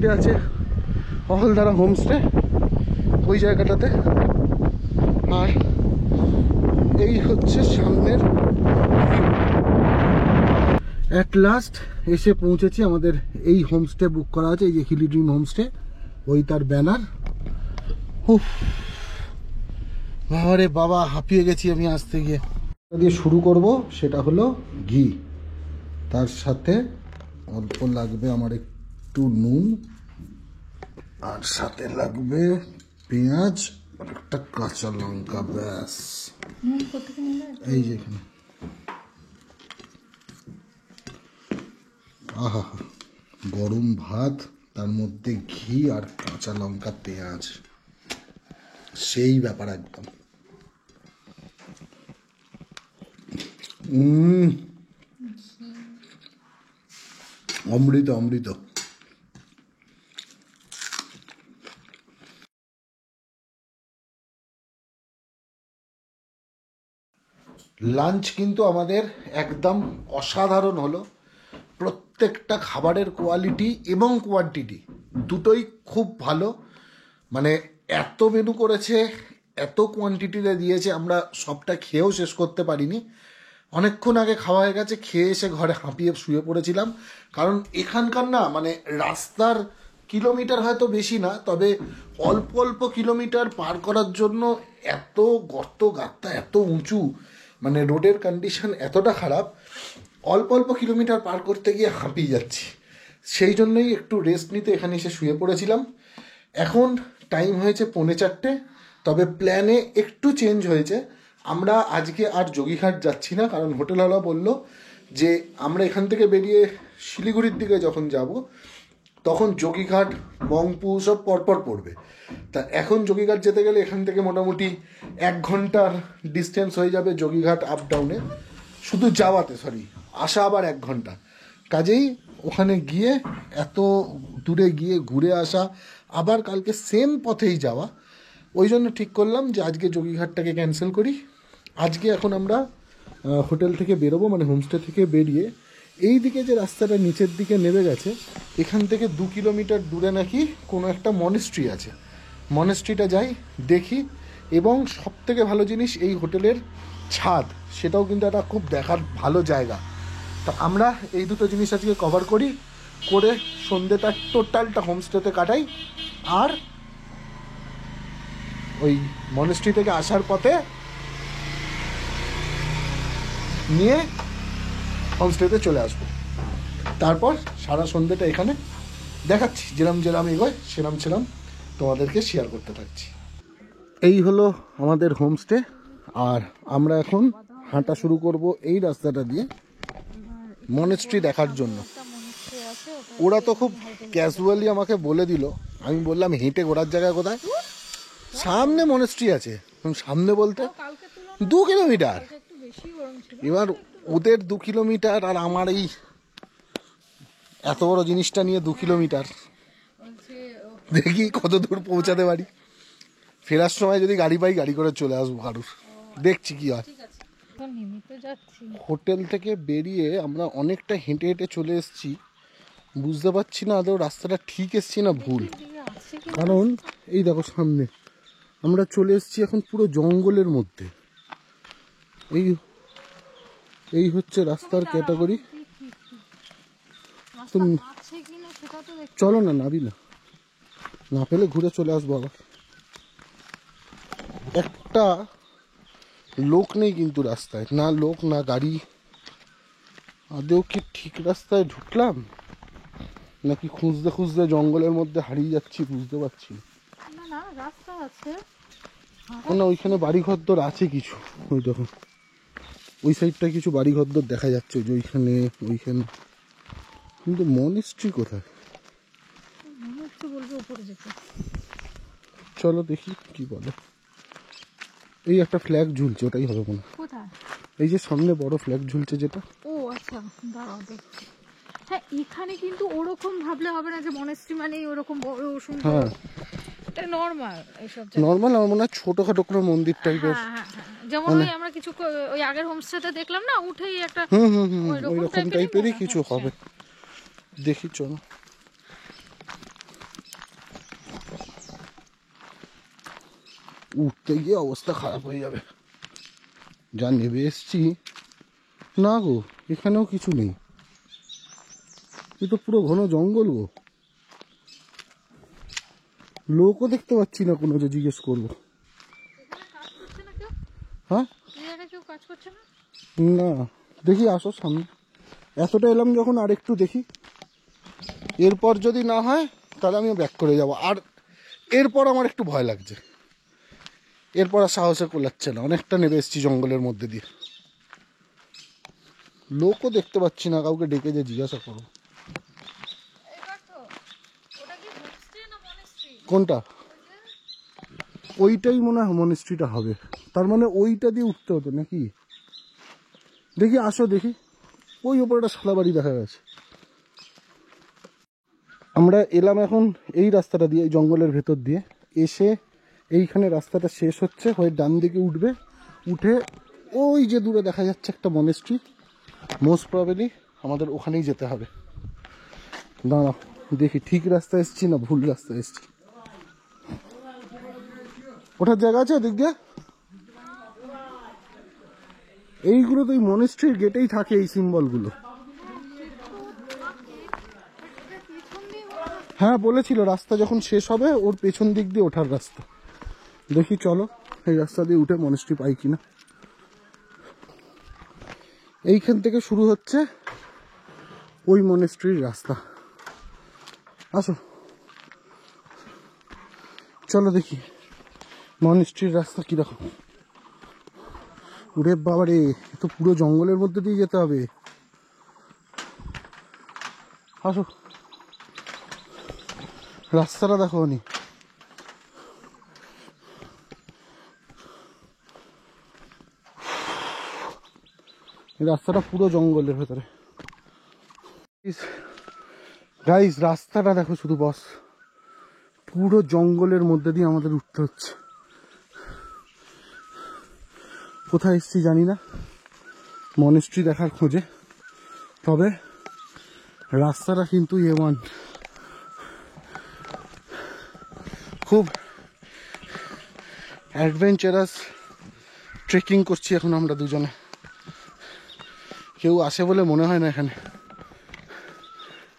আছে অহলদারা হোমস্টে ওই জায়গাটাতে। আর এই হচ্ছে সামনের অ্যাট লাস্ট এসে পৌঁছেছি। আমাদের এই হোমস্টে বুক করা আছে, এই যে হিলি ড্রিম হোমস্টে, ওই তার ব্যানার। উফ বাবারে বাবা, হাঁপিয়ে গেছি আমি আসতে গিয়ে। দিয়ে শুরু করব, সেটা হলো ঘি। তার সাথে অল্প লাগবে আমার একটু নুন, আর সাথে লাগবে পেঁয়াজ আর একটা কাঁচা লঙ্কা। ব্যাস, এই যে এখানে। আহা, গরম ভাত, তার মধ্যে ঘি আর কাঁচা লঙ্কা পেঁয়াজ, সেই ব্যাপার একদম। অমৃত অমৃত। লাঞ্চ কিন্তু আমাদের একদম অসাধারণ হলো। প্রত্যেকটা খাবারের কোয়ালিটি এবং কোয়ান্টিটি দুটোই খুব ভালো। মানে এত মেনু করেছে, এত কোয়ান্টিটিতে দিয়েছে, আমরা সবটা খেয়েও শেষ করতে পারিনি। অনেকক্ষণ আগে খাওয়া হয়ে গেছে, খেয়ে এসে ঘরে হাঁপিয়ে শুয়ে পড়েছিলাম। কারণ এখানকার না, মানে রাস্তার কিলোমিটার হয়তো বেশি না, তবে অল্প অল্প কিলোমিটার পার করার জন্য এত গর্ত গাত্তা, এত উঁচু, মানে রোডের কন্ডিশন এতটা খারাপ, অল্প অল্প কিলোমিটার পার করতে গিয়ে হাঁপিয়ে যাচ্ছি। সেই জন্যই একটু রেস্ট নিতে এখানে এসে শুয়ে পড়েছিলাম। এখন টাইম হয়েছে 3:45, তবে প্ল্যানে একটু চেঞ্জ হয়েছে। আমরা আজকে আর যোগীঘাট যাচ্ছি না, কারণ হোটেলওয়ালা বলল যে আমরা এখান থেকে বেরিয়ে শিলিগুড়ির দিকে যখন যাব তখন যোগীঘাট, মংপু সব পরপর পড়বে। তা এখন যোগীঘাট যেতে গেলে এখান থেকে মোটামুটি 1 ঘন্টার ডিস্টেন্স হয়ে যাবে যোগীঘাট আপ ডাউনে, শুধু যাওয়াতে, আসা আবার 1 ঘন্টা। কাজেই ওখানে গিয়ে এত দূরে গিয়ে ঘুরে আসা, আবার কালকে সেম পথেই যাওয়া, ওই জন্য ঠিক করলাম যে আজকে যোগীঘাটটাকে ক্যান্সেল করি। আজকে এখন আমরা হোটেল থেকে বেরোবো, মানে হোমস্টে থেকে বেরিয়ে এই দিকে যে রাস্তাটা নিচের দিকে নেমে গেছে, এখান থেকে 2 কিলোমিটার দূরে নাকি কোনো একটা মনেস্ট্রি আছে। মনেস্ট্রিটা যাই, দেখি। এবং সবথেকে ভালো জিনিস, এই হোটেলের ছাদ, সেটাও কিন্তু একটা খুব দেখার ভালো জায়গা। তা আমরা এই দুটো জিনিস আজকে কভার করি, করে সন্ধ্যেটা টোটালটা হোমস্টেতে কাটাই। আর ওই মনেস্ট্রি থেকে আসার পথে নিয়ে হোমস্টেতে চলে আসবো। তারপর সারা সন্ধ্যেটা এখানে দেখাচ্ছি, যেরাম এগোয় সেরাম তোমাদেরকে শেয়ার করতে থাকছি। এই হলো আমাদের হোমস্টে, আর আমরা এখন হাঁটা শুরু করব এই রাস্তাটা দিয়ে মনেস্ট্রি দেখার জন্য। ওরা তো খুব ক্যাজুয়ালি আমাকে বলে দিল, আমি বললাম হেঁটে ঘোরার জায়গা কোথায়? সামনে মনেস্ট্রি আছে। সামনে বলতে 2 কিলোমিটার। এবার ওদের 2 কিলোমিটার আর আমার এই এত বড় জিনিসটা নিয়ে 2 কিলোমিটার, দেখি কত দূর পৌঁছাতে পারি। ফেরার সময় যদি গাড়ি পাই, গাড়ি করে চলে আসবো কারুর, দেখছি কি হয়। হোটেল থেকে বেরিয়ে আমরা অনেকটা হেঁটে হেঁটে চলে এসেছি। বুঝতে পারছি না আদৌ রাস্তাটা ঠিক এসছি না ভুল। কারণ এই দেখো সামনে আমরা চলে এসেছি এখন পুরো জঙ্গলের মধ্যে। এই হচ্ছে রাস্তার ক্যাটাগরি। তুমি চলো না, নাবি না পেলে ঘুরে চলে আসবো আবার। একটা লোক নেই কিন্তু রাস্তায়, না লোক না গাড়ি। আদৌ কি ঠিক রাস্তায় ঢুকলাম নাকি খুঁজতে খুঁজতে জঙ্গলের মধ্যে হারিয়ে যাচ্ছি বুঝতে পারছি না। রাস্তা আছে না, ওইখানে বাড়িঘরদর আছে কিছু। ওই দেখো ওই সাইডটা কিছু বাড়িঘরদর দেখা যাচ্ছে, যে ওইখানে। কিন্তু মনেস্ট্রি কোথায়? চলো দেখি কি বলে। এই একটা ফ্ল্যাগ ঝুলছে, ওটাই হবে মনে হয়। এই যে সামনে বড় ফ্ল্যাগ ঝুলছে যেটা। ও আচ্ছা, দাঁড়াও দেখছি। হ্যাঁ, এখানে কিন্তু ওরকম ভাবলে হবে না যে মনেস্ট্রি মানেই ওরকম বড় সুন্দর। হ্যাঁ, এটা নরমাল, এইসব নরমাল আমার মনে হয় ছোটখাটো কোনো মন্দির টাইপের। যেমন ওই আমরা কিছু ওই আগের হোমস্টেতে দেখলাম না, উঠেই একটা ওই রকম টাইপেরই কিছু হবে। দেখি চলো। উঠতে গিয়ে অবস্থা খারাপ হয়ে যাবে। যা নেবে এসছি, না গো এখানেও কিছু নেই, এ তো পুরো ঘন জঙ্গল গো। লোকও দেখতে পাচ্ছি না কোনো, যে জিজ্ঞেস করবো। হ্যাঁ না, দেখি আসো সামনে, এতটা এলাম যখন আর একটু দেখি, এরপর যদি না হয় তাহলে আমি ব্যাক করে যাব। আর এরপর আমার একটু ভয় লাগছে, এরপর আর সাহসে কোলাচ্ছে না, অনেকটা নেমে এসেছি জঙ্গলের মধ্যে দিয়ে। লোকও দেখতে পাচ্ছি না, কাউকে ডেকে যে জিজ্ঞাসা করো। কোনটা? ওইটাই মনে হয় মনেস্ট্রিটা হবে, তার মানে ওইটা দিয়ে উঠতে হতো নাকি। দেখি আসো দেখি, ওই ওপরে একটা শালা বাড়ি দেখা গেছে। আমরা এলাম এখন এই রাস্তাটা দিয়ে, এই জঙ্গলের ভেতর দিয়ে এসে, এইখানে রাস্তাটা শেষ হচ্ছে, হয়ে ডান দিকে উঠবে, উঠে ওই যে দূরে দেখা যাচ্ছে একটা মনেস্ট্রি, মোস্ট প্রবাবলি আমাদের ওখানেই যেতে হবে। দাঁড়াও দেখি ঠিক রাস্তা এসছি না ভুল রাস্তা এসছি। ওঠার জায়গা আছে ওদিক দিয়ে? এইগুলো তো এই মনেস্ট্রির গেটেই থাকে, এই সিম্বলগুলো। হ্যাঁ বলেছিল রাস্তা যখন শেষ হবে ওর পেছন দিক দিয়ে ওঠার রাস্তা। দেখি চলো এই রাস্তা দিয়ে উঠে মনেস্ট্রি পাই কিনা। এইখান থেকে শুরু হচ্ছে ওই মনেস্ট্রির রাস্তা। আসো চলো দেখি মনেস্ট্রির রাস্তা কিরকম। ওরে বাবারে, তো পুরো জঙ্গলের মধ্যে দিয়ে যেতে হবে। আসো, রাস্তাটা দেখো নি, রাস্তাটা পুরো জঙ্গলের ভেতরে। গাইস রাস্তাটা দেখো শুধু বস, পুরো জঙ্গলের মধ্যে দিয়ে আমাদের উঠতে হচ্ছে। কোথায় এসছি জানি না, মনেস্ট্রি দেখার খোঁজে, তবে রাস্তাটা কিন্তু A1, খুব অ্যাডভেঞ্চারাস ট্রেকিং করছি এখন আমরা দুজনে। কেউ আসে বলে মনে হয় না এখানে।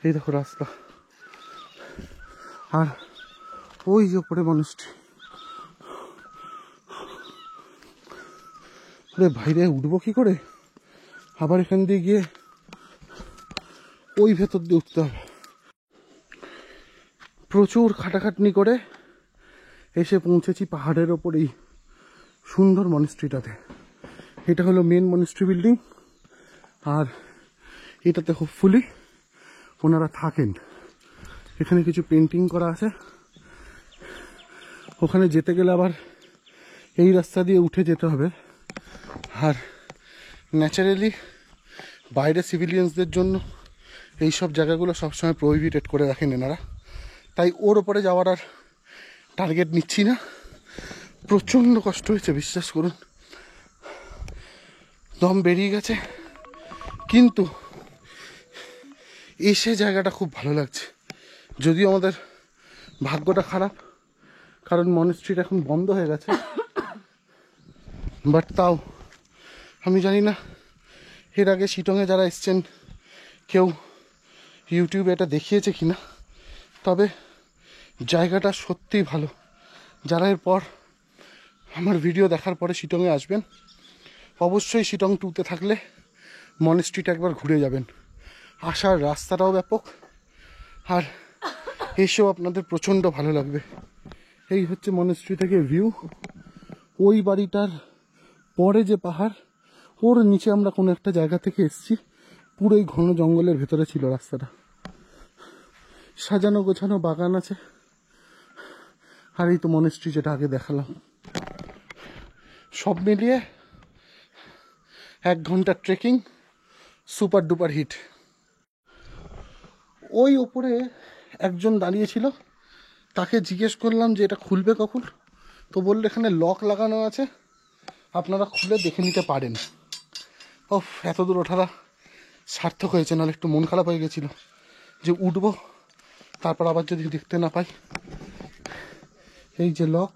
এই দেখো রাস্তা, আর ওই যে উপরে মনেস্ট্রি। বাইরে উঠবো কি করে, আবার এখান দিয়ে গিয়ে ওই ভেতর দিয়ে উঠতে হবে। প্রচুর খাটাখাটনি করে এসে পৌঁছেছি পাহাড়ের ওপর এই সুন্দর মনেস্ট্রিটাতে। এটা হলো মেন মনেস্ট্রি বিল্ডিং, আর এটাতে হোপফুলি ওনারা থাকেন। এখানে কিছু পেন্টিং করা আছে, ওখানে যেতে গেলে আবার এই রাস্তা দিয়ে উঠে যেতে হবে। আর ন্যাচারালি বাইরে সিভিলিয়ানসদের জন্য এই সব জায়গাগুলো সবসময় প্রহিবিটেড করে রাখেন এনারা, তাই ওর ওপরে যাওয়ার আর টার্গেট নিচ্ছি না। প্রচণ্ড কষ্ট হয়েছে বিশ্বাস করুন, দম বেরিয়ে গেছে, কিন্তু এসে জায়গাটা খুব ভালো লাগছে। যদিও আমাদের ভাগ্যটা খারাপ, কারণ মনেস্ট্রিটা এখন বন্ধ হয়ে গেছে, বাট তাও আমি জানি না এর আগে শিটংয়ে যারা এসছেন কেউ ইউটিউবে এটা দেখিয়েছে কিনা, তবে জায়গাটা সত্যিই ভালো। যারা এরপর আমার ভিডিও দেখার পরে শিটংয়ে আসবেন, অবশ্যই শিটং 2তে থাকলে মনেস্ট্রিটা একবার ঘুরে যাবেন। আসার রাস্তাটাও ব্যাপক, আর এসেও আপনাদের প্রচণ্ড ভালো লাগবে। এই হচ্ছে মনেস্ট্রি থেকে ভিউ। ওই বাড়িটার পরে যে পাহাড়, ওর নিচে আমরা কোনো একটা জায়গা থেকে এসেছি। পুরোই ঘন জঙ্গলের ভেতরে ছিল রাস্তাটা, সাজানো গোছানো বাগান আছে, আর এই তো মনেস্ট্রি যেটা আগে দেখালাম। সব মিলিয়ে 1 ঘন্টার ট্রেকিং, সুপার ডুপার হিট। ওই ওপরে একজন দাঁড়িয়েছিল, তাকে জিজ্ঞেস করলাম যে এটা খুলবে কখন, তো বললো এখানে লক লাগানো আছে, আপনারা খুলে দেখে নিতে পারেন। ও এত দূর ওঠাটা সার্থক হয়েছে, নাহলে একটু মন খারাপ হয়ে গেছিলো যে উঠবো তারপর আবার যদি দেখতে না পাই। এই যে লক,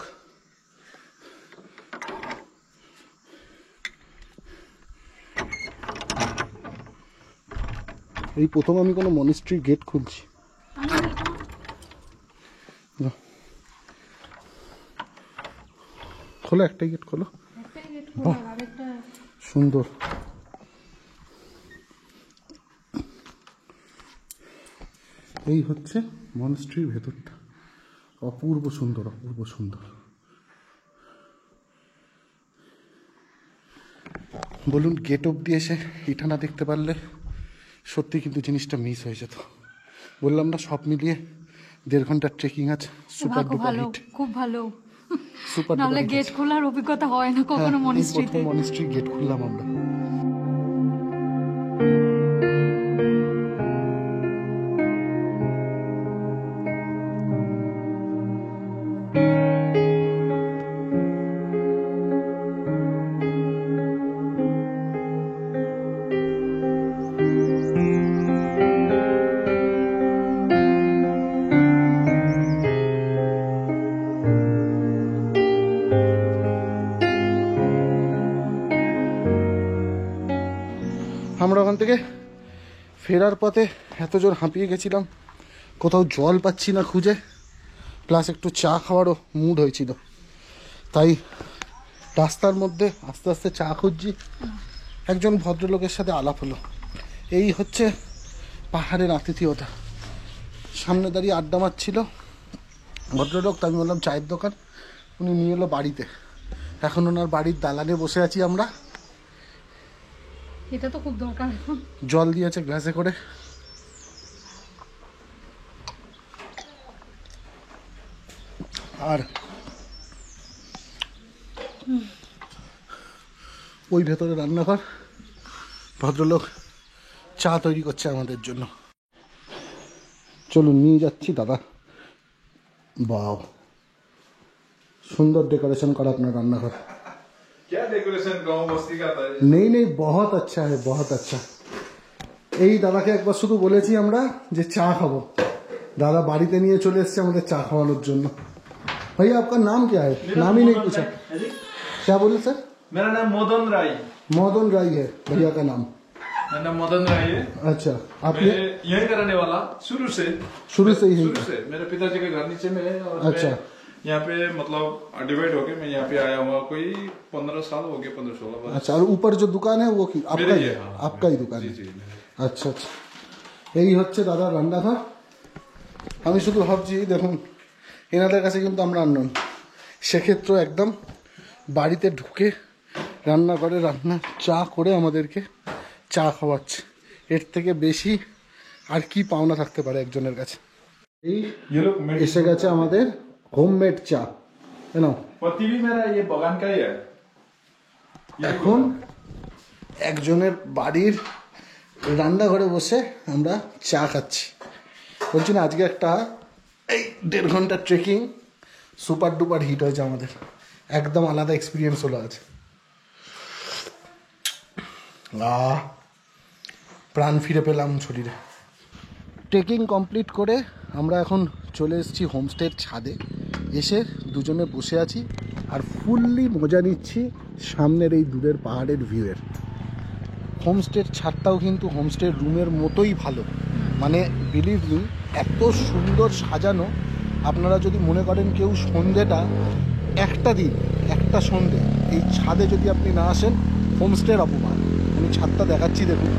এই প্রথম আমি কোনো মনিস্ট্রি গেট খুলছি। খোলো, একটাই গেট খোলো। বাহ, সুন্দর। এই হচ্ছে মনস্ট্রির ভেতরটা, অপূর্ব সুন্দর, অপূর্ব সুন্দর। বলুন, গেট অব্দি এসে এটা না দেখতে পারলে সত্যি কিন্তু জিনিসটা মিস হয়ে যেত। বললাম না, সব মিলিয়ে 1.5 ঘন্টার ট্রেকিং আছে। সুপার ডুপার হিট, খুব ভালো। সুপার নাহলে গেট খোলার অভিজ্ঞতা হয় না কখনো মনিস্ট্রিতে। মনিস্ট্রি গেট খুললাম আমরা। আমরা ওখান থেকে ফেরার পথে এত জোর হাঁপিয়ে গেছিলাম, কোথাও জল পাচ্ছি না খুঁজে, প্লাস একটু চা খাওয়ারও মুড হয়েছিল, তাই রাস্তার মধ্যে আস্তে আস্তে চা খুঁজছি। একজন ভদ্রলোকের সাথে আলাপ হলো। এই হচ্ছে পাহাড়ের আতিথেয়তা। সামনে দাঁড়িয়ে আড্ডা মারছিল ভদ্রলোক, তো আমি বললাম চায়ের দোকান, উনি নিয়ে এলো বাড়িতে। এখন ওনার বাড়ির দালানে বসে আছি আমরা। এটা তো খুব দরকার। জল দিয়েছে গ্লাসে করে। আর ওই ভেতরে রান্নাঘর, ভদ্রলোক চা তৈরি করছে আমাদের জন্য। চলুন, নিয়ে যাচ্ছি দাদা। বাহ, সুন্দর ডেकोरेशन करा अपना रान्नाघर। क्या डेकोरेशन गांव बस्ती का था? नहीं नहीं, बहुत अच्छा है, बहुत अच्छा। এই দাদাকে একবার শুধু বলেছি আমরা যে চা খাবো, দাদা বাড়িতে নিয়ে চলে এসেছে আমাদের চা খাওয়ানোর জন্য। भैया आपका नाम क्या है? नाम ही नहीं पूछा। क्या बोले सर? मेरा नाम मदन राय। मदन राय है भैया का नाम। मेरा नाम मदन राय है। अच्छा, आप मैं यहीं का रहने वाला शुरू से ही शुरू से। मेरे पिताजी का घर नीचे में है और अच्छा। मैं यहाँ पे मतलब डिवाइड होके मैं यहाँ पे आया हुआ कोई 15 साल हो गए, 15-16 वर्ष। अच्छा, और ऊपर जो दुकान है वो आपका मेरी ही है, है? हाँ, आपका ही दुकान जी है? जी। আচ্ছা আচ্ছা, এই হচ্ছে দাদার রান্নাঘর। আমি শুধু ভাবছি, দেখুন এনাদের কাছে কিন্তু আমরা আননোন, সেক্ষেত্রেও একদম বাড়িতে ঢুকে রান্নাঘরে রান্না চা করে আমাদেরকে চা খাওয়াচ্ছে। এর থেকে বেশি আর কি পাওনা থাকতে পারে একজনের কাছে। এই এসে গেছে আমাদের হোমমেড চা। নাও, पति भी मेरा ये बगान का ही है। এখন একজনের বাড়ির রান্নাঘরে বসে আমরা চা খাচ্ছি। বলছি না, আজকে একটা এই 1.5 ঘন্টার ট্রেকিং সুপার ডুপার হিট হয়েছে আমাদের, একদম আলাদা এক্সপিরিয়েন্স হলো আজ। প্রাণ ফিরে পেলাম শরীরে। ট্রেকিং কমপ্লিট করে আমরা এখন চলে এসেছি হোমস্টের ছাদে। এসে দুজনে বসে আছি আর ফুললি মজা নিচ্ছি সামনের এই দূরের পাহাড়ের ভিউয়ের। হোমস্টের ছাদটাও কিন্তু হোমস্টের রুমের মতোই ভালো, মানে বিলিভ মি, এত সুন্দর সাজানো। আপনারা যদি মনে করেন কেউ সন্ধেটা একটা দিন, একটা সন্ধে এই ছাদে যদি আপনি না আসেন, হোমস্টের অপমান। আমি ছাদটা দেখাচ্ছি, দেখুন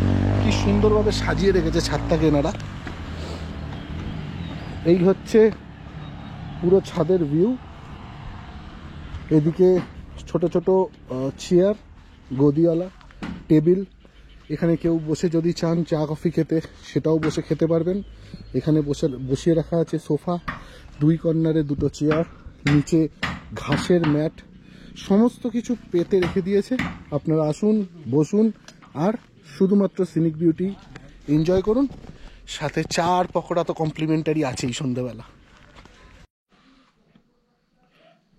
কি সুন্দরভাবে সাজিয়ে রেখেছে ছাদটাকে এনারা। এই হচ্ছে পুরো ছাদের ভিউ। এদিকে ছোট ছোট চেয়ার, গদিওয়ালা টেবিল, এখানে কেউ বসে যদি চান চা কফি খেতে সেটাও বসে খেতে পারবেন। এখানে বসিয়ে রাখা আছে সোফা, 2 কর্নারে 2টো চেয়ার, নিচে ঘাসের ম্যাট, সমস্ত কিছু পেতে রেখে দিয়েছে। আপনারা আসুন, বসুন আর শুধুমাত্র সিনিক বিউটি এনজয় করুন। সাথে চা আর পকোড়া তো কমপ্লিমেন্টারি আছেই সন্ধ্যেবেলা।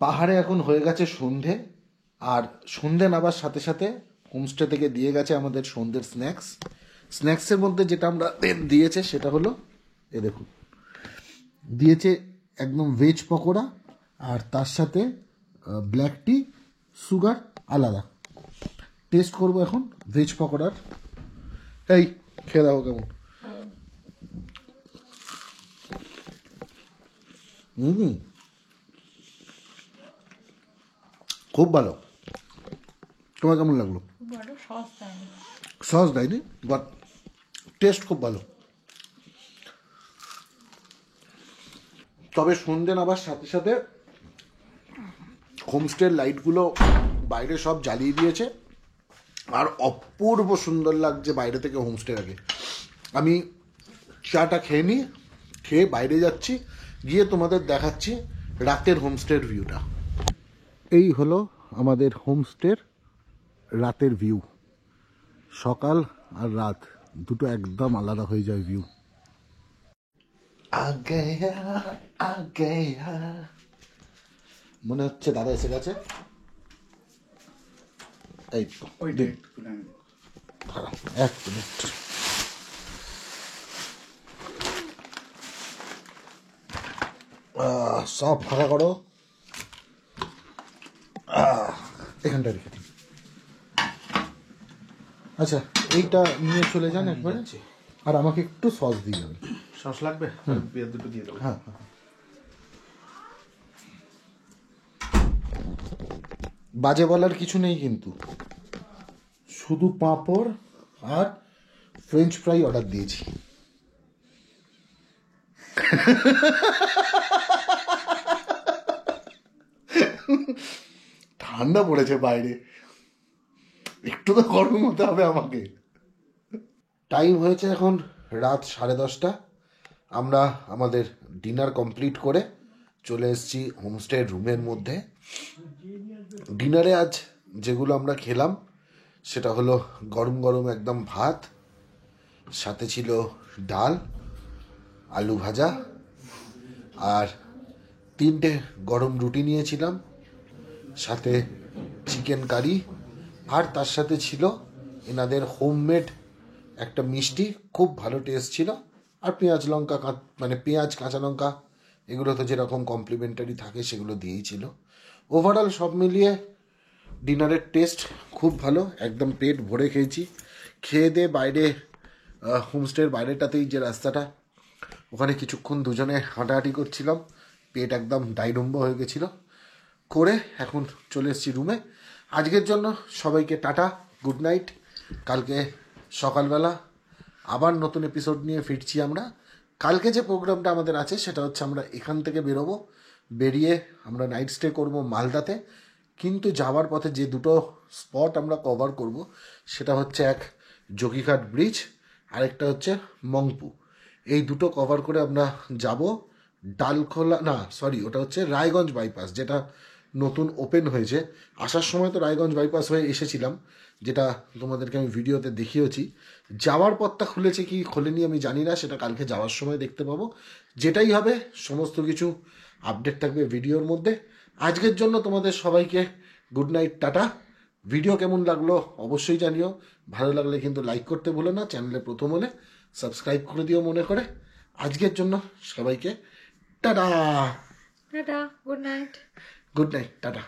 পাহাড়ে এখন হয়ে গেছে সন্ধে, আর সন্ধে নাবার সাথে সাথে হোমস্টে থেকে দিয়ে গেছে আমাদের সন্ধ্যের স্ন্যাক্সের মধ্যে যেটা আমরা দিয়েছে সেটা হলো, এ দেখুন, দিয়েছে একদম ভেজ পকোড়া, আর তার সাথে ব্ল্যাক টি, সুগার আলাদা। টেস্ট করবো এখন ভেজ পকোড়ার। এই খেয়ে দাও কেমন। খুব ভালো। তোমার কেমন লাগলো? বড় সস্তা সস দেয়নি, বাট টেস্ট খুব ভালো। তবে সন্ধে নামার সাথে সাথে হোমস্টের লাইটগুলো বাইরে সব জ্বালিয়ে দিয়েছে, আর অপূর্ব সুন্দর লাগছে বাইরে থেকে হোমস্টের আগে। আমি চাটা খেয়ে নিই, খেয়ে বাইরে যাচ্ছি, গিয়ে তোমাদের দেখাচ্ছি রাতের হোমস্টের ভিউটা। এই হলো আমাদের হোমস্টের রাতের ভিউ। সকাল আর রাত দুটো একদম আলাদা হয়ে যায় ভিউ। মনে হচ্ছে দাদা এসে গেছে। এই তো দাঁড়াও, 1 মিনিট। সব ফাঁকা করো, এখানটা রেখে দিন। আচ্ছা, এইটা নিয়ে চলে যান একবারে, আর আমাকে একটু সস দিয়ে যাবেন। সস লাগবে? বিয়ার দুটো দিয়ে দেবো। হ্যাঁ, বাজে বলার কিছু নেই কিন্তু, শুধু পাঁপড় আর ফ্রেঞ্চ ফ্রাই অর্ডার দিয়েছি। ঠান্ডা পড়েছে বাইরে, একটু তো গরম হতে হবে আমাকে। টাইম হয়েছে এখন রাত 10:30। আমরা আমাদের ডিনার কমপ্লিট করে চলে এসেছি হোমস্টের রুমের মধ্যে। ডিনারে আজ যেগুলো আমরা খেলাম সেটা হলো গরম গরম একদম ভাত, সাথে ছিল ডাল, আলু ভাজা, আর 3টে গরম রুটি নিয়েছিলাম, সাথে চিকেন কারি, আর তার সাথে ছিল এনাদের হোমমেড একটা মিষ্টি, খুব ভালো টেস্ট ছিল। আর পেঁয়াজ লঙ্কা, মানে পেঁয়াজ কাঁচা লঙ্কা এগুলো তো যেরকম কমপ্লিমেন্টারি থাকে সেগুলো দিয়েই ছিল। ওভারঅল সব মিলিয়ে ডিনারের টেস্ট খুব ভালো, একদম পেট ভরে খেয়েছি। খেয়ে দিয়ে বাইরে হোমস্টের বাইরেটাতেই যে রাস্তাটা, ওখানে কিছুক্ষণ দুজনে হাঁটাহাঁটি করছিলাম, পেট একদম ডাইডম্ব হয়ে গেছিলো। করে এখন চলে এসেছি রুমে। আজকের জন্য সবাইকে টাটা, গুড নাইট। কালকে সকালবেলা আবার নতুন এপিসোড নিয়ে ফিরছি আমরা। কালকে যে প্রোগ্রামটা আমাদের আছে সেটা হচ্ছে আমরা এখান থেকে বেরোবো, বেরিয়ে আমরা নাইট স্টে করবো মালদাতে। কিন্তু যাওয়ার পথে যে দুটো স্পট আমরা কভার করব সেটা হচ্ছে এক যোগীঘাট ব্রিজ, আরেকটা হচ্ছে মংপু। এই দুটো কভার করে আমরা যাব ডালখোলা, না সরি, ওটা হচ্ছে রায়গঞ্জ বাইপাস, যেটা নতুন ওপেন হয়েছে। আসার সময় তো রায়গঞ্জ বাইপাস হয়ে এসেছিলাম, যেটা তোমাদেরকে আমি ভিডিওতে দেখিয়েছি। যাওয়ার পথটা খুলেছে কি খোলেনি আমি জানি না, সেটা কালকে যাওয়ার সময় দেখতে পাবো। যেটাই হবে সমস্ত কিছু আপডেট থাকবে ভিডিওর মধ্যে। আজকের জন্য তোমাদের সবাইকে গুড নাইট, টাটা। ভিডিও কেমন লাগলো অবশ্যই জানিও, ভালো লাগলে কিন্তু লাইক করতে ভুলো না, চ্যানেলে প্রথম হলে সাবস্ক্রাইব করে দিও মনে করে। আজকের জন্য সবাইকে tata, tata, good night. Good night, tata.